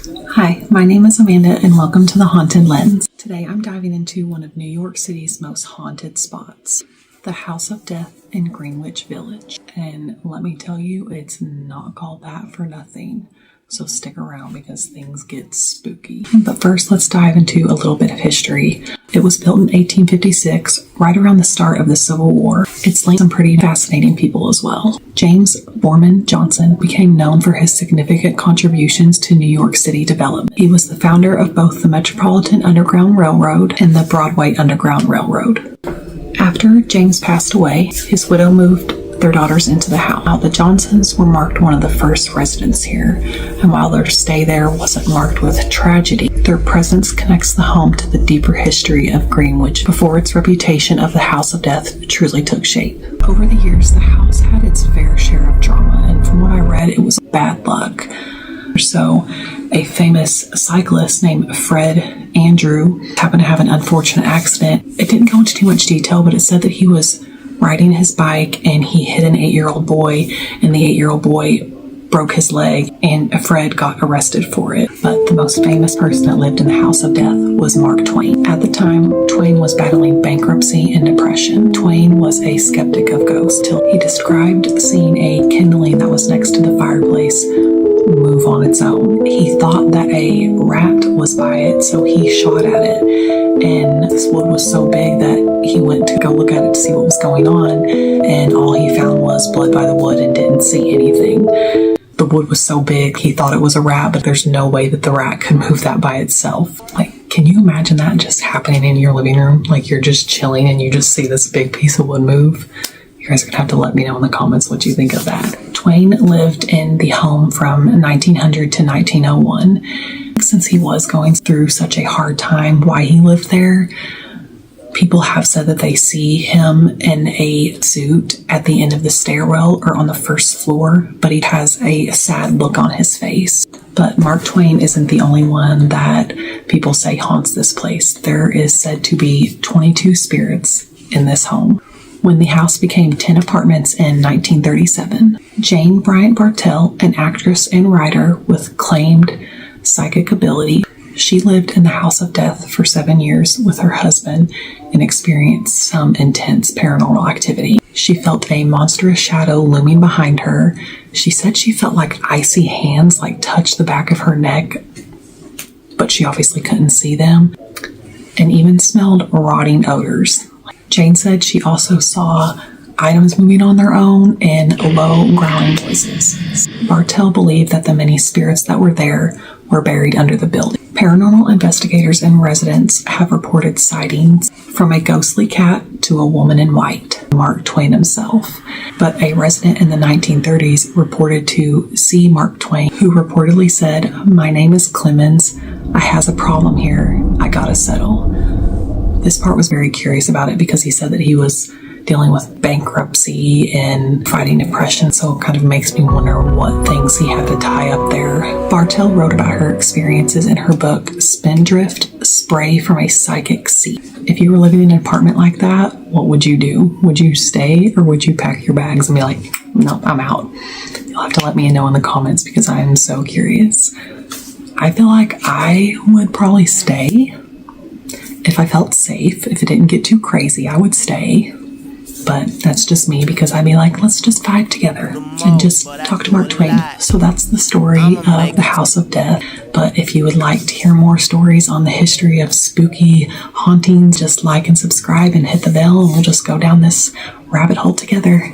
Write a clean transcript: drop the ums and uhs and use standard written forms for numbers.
Hi, my name is Amanda and welcome to The Haunted Lens. Today I'm diving into one of New York City's most haunted spots, the House of Death in Greenwich Village. And let me tell you, it's not called that for nothing. So stick around because things get spooky. But first, let's dive into a little bit of history. It was built in 1856, right around the start of the Civil War. It's linked to some pretty fascinating people as well. James Borman Johnson became known for his significant contributions to New York City development. He was the founder of both the Metropolitan Underground Railroad and the Broadway Underground Railroad. After James passed away, his widow moved their daughters into the house. Now, the Johnsons were marked one of the first residents here, and while their stay there wasn't marked with tragedy, their presence connects the home to the deeper history of Greenwich before its reputation of the House of Death truly took shape. Over the years, the house had its fair share of drama, and from what I read, it was bad luck. So, a famous cyclist named Fred Andrew happened to have an unfortunate accident. It didn't go into too much detail, but it said that he was riding his bike and he hit an 8-year-old boy, and the 8-year-old boy broke his leg, and Fred got arrested for it. But the most famous person that lived in the House of Death was Mark Twain. At the time, Twain was battling bankruptcy and depression. Twain was a skeptic of ghosts till he described seeing a kindling that was next to the fireplace move on its own. He thought that a rat was by it, so he shot at it, and this wood was so big that he went to go look at it to see what was going on, and all he found was blood by the wood and didn't see anything. The wood was so big, he thought it was a rat, but there's no way that the rat could move that by itself. Like, can you imagine that just happening in your living room? Like, you're just chilling and you just see this big piece of wood move? You guys are gonna have to let me know in the comments what you think of that. Twain lived in the home from 1900 to 1901. Since he was going through such a hard time while he lived there, people have said that they see him in a suit at the end of the stairwell or on the first floor, but he has a sad look on his face. But Mark Twain isn't the only one that people say haunts this place. There is said to be 22 spirits in this home. When the house became 10 apartments in 1937, Jane Bryant Bartell, an actress and writer with claimed psychic ability, she lived in the House of Death for 7 years with her husband and experienced some intense paranormal activity. She felt a monstrous shadow looming behind her. She said she felt like icy hands touch the back of her neck, but she obviously couldn't see them, and even smelled rotting odors. Jane said she also saw items moving on their own and low growling voices. Bartell believed that the many spirits that were there were buried under the building. Paranormal investigators and residents have reported sightings from a ghostly cat to a woman in white, Mark Twain himself. But a resident in the 1930s reported to see Mark Twain, who reportedly said, "My name is Clemens. I has a problem here. I gotta settle." This part was very curious about it because he said that he was dealing with bankruptcy and fighting depression, so it kind of makes me wonder what things he had to tie up there. Bartell wrote about her experiences in her book, Spindrift, Spray from a Psychic Seat. If you were living in an apartment like that, what would you do? Would you stay or would you pack your bags and be like, no, I'm out? You'll have to let me know in the comments because I am so curious. I feel like I would probably stay. If I felt safe, if it didn't get too crazy, I would stay. But that's just me because I'd be like, let's just vibe together and just talk to Mark Twain. So that's the story of the House of Death. But if you would like to hear more stories on the history of spooky hauntings, just like and subscribe and hit the bell and we'll just go down this rabbit hole together.